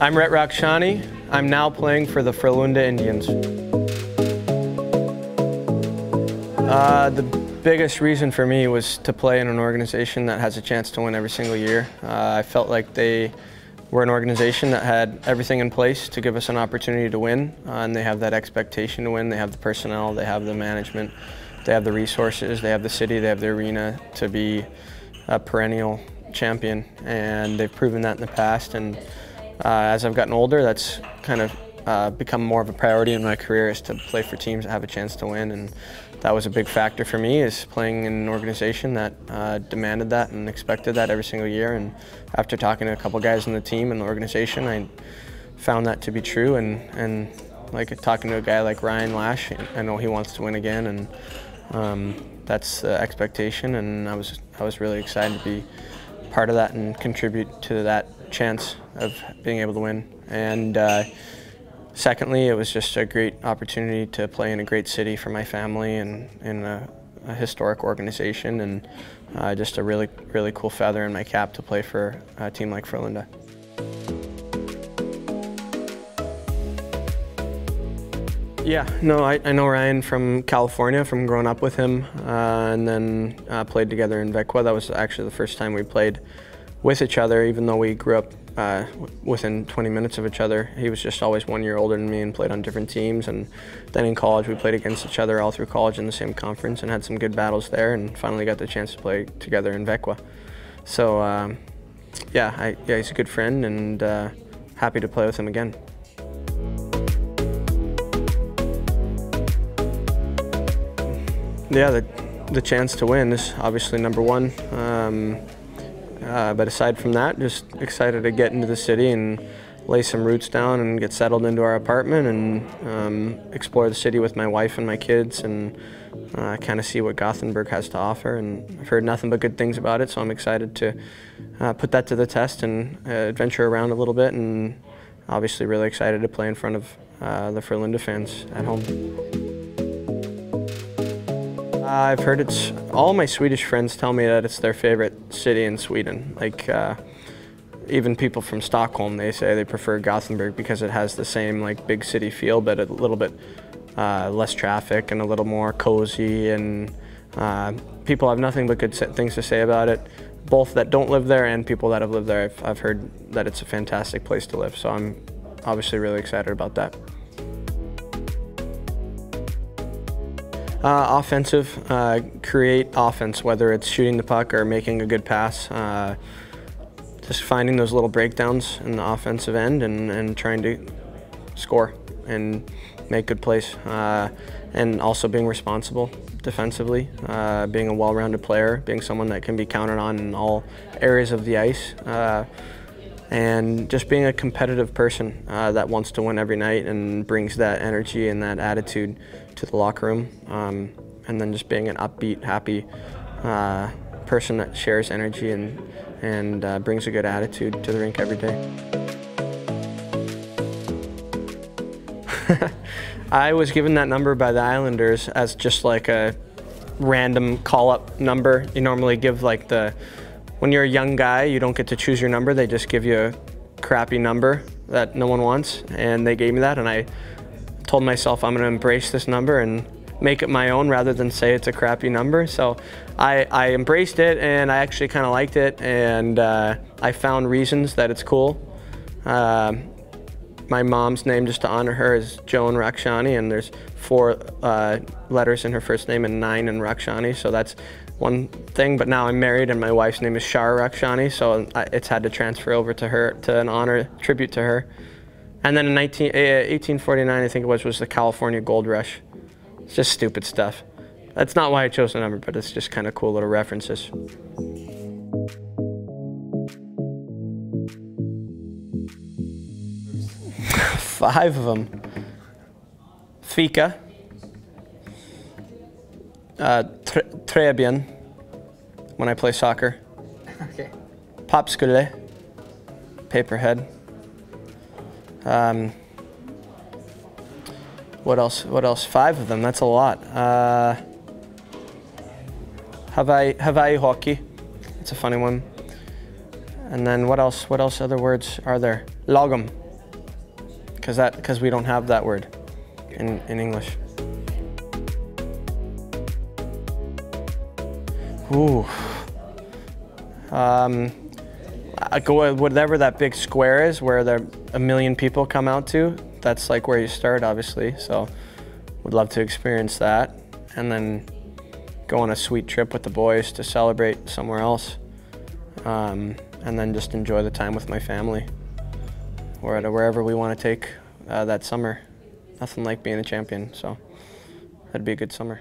I'm Rhett Rakshani. I'm now playing for the Frölunda Indians. The biggest reason for me was to play in an organization that has a chance to win every single year. I felt like they were an organization that had everything in place to give us an opportunity to win, and they have that expectation to win. They have the personnel, they have the management, they have the resources, they have the city, they have the arena to be a perennial champion, and they've proven that in the past. And as I've gotten older, that's kind of become more of a priority in my career, is to play for teams that have a chance to win. And that was a big factor for me, is playing in an organization that demanded that and expected that every single year. And after talking to a couple guys in the team and the organization, I found that to be true. And like talking to a guy like Ryan Lash, I know he wants to win again, and that's the expectation. And I was really excited to be part of that and contribute to that chance of being able to win. And secondly, it was just a great opportunity to play in a great city for my family and in a historic organization, and just a really cool feather in my cap to play for a team like Frölunda. Yeah, no, I know Ryan from California, from growing up with him, and then played together in Växjö. That was actually the first time we played with each other, even though we grew up within 20 minutes of each other. He was just always 1 year older than me and played on different teams. And then in college, we played against each other all through college in the same conference and had some good battles there, and finally got the chance to play together in Växjö. So yeah, he's a good friend, and happy to play with him again. Yeah, the chance to win is obviously number one. But aside from that, just excited to get into the city and lay some roots down and get settled into our apartment and explore the city with my wife and my kids, and kind of see what Gothenburg has to offer. And I've heard nothing but good things about it, so I'm excited to put that to the test and adventure around a little bit, and obviously really excited to play in front of the Frölunda fans at home. I've heard all my Swedish friends tell me that it's their favorite city in Sweden. Like even people from Stockholm, they say they prefer Gothenburg because it has the same like big city feel, but a little bit less traffic and a little more cozy, and people have nothing but good things to say about it, both that don't live there and people that have lived there. I've heard that it's a fantastic place to live, so I'm obviously really excited about that. Offensive, create offense, whether it's shooting the puck or making a good pass. Just finding those little breakdowns in the offensive end and trying to score and make good plays. And also being responsible defensively, being a well-rounded player, being someone that can be counted on in all areas of the ice. And just being a competitive person that wants to win every night and brings that energy and that attitude to the locker room. And then just being an upbeat, happy person that shares energy and brings a good attitude to the rink every day. I was given that number by the Islanders as just like a random call-up number. You normally give like when you're a young guy, you don't get to choose your number. They just give you a crappy number that no one wants, and they gave me that, and I told myself I'm going to embrace this number and make it my own rather than say it's a crappy number. So I embraced it, and I actually kind of liked it, and I found reasons that it's cool. My mom's name, just to honor her, is Joan Rakshani, and there's 4 letters in her first name and 9 in Rakshani, so that's one thing. But now I'm married and my wife's name is Shara Rakshani, so it's had to transfer over to her to an honor tribute to her. And then in 1849, I think it was the California Gold Rush. It's just stupid stuff. That's not why I chose the number, but it's just kind of cool little references. 5 of them. Fika. Träben, when I play soccer. Okay. Pappskulle, paperhead. What else? 5 of them, that's a lot. Hawaii hockey, it's a funny one. And then what else other words are there? Lagom, because we don't have that word in English. Ooh. I go whatever that big square is where there 1 million people come out to. That's like where you start, obviously. So would love to experience that, and then go on a sweet trip with the boys to celebrate somewhere else, and then just enjoy the time with my family, or wherever we want to take that summer. Nothing like being a champion, so that'd be a good summer.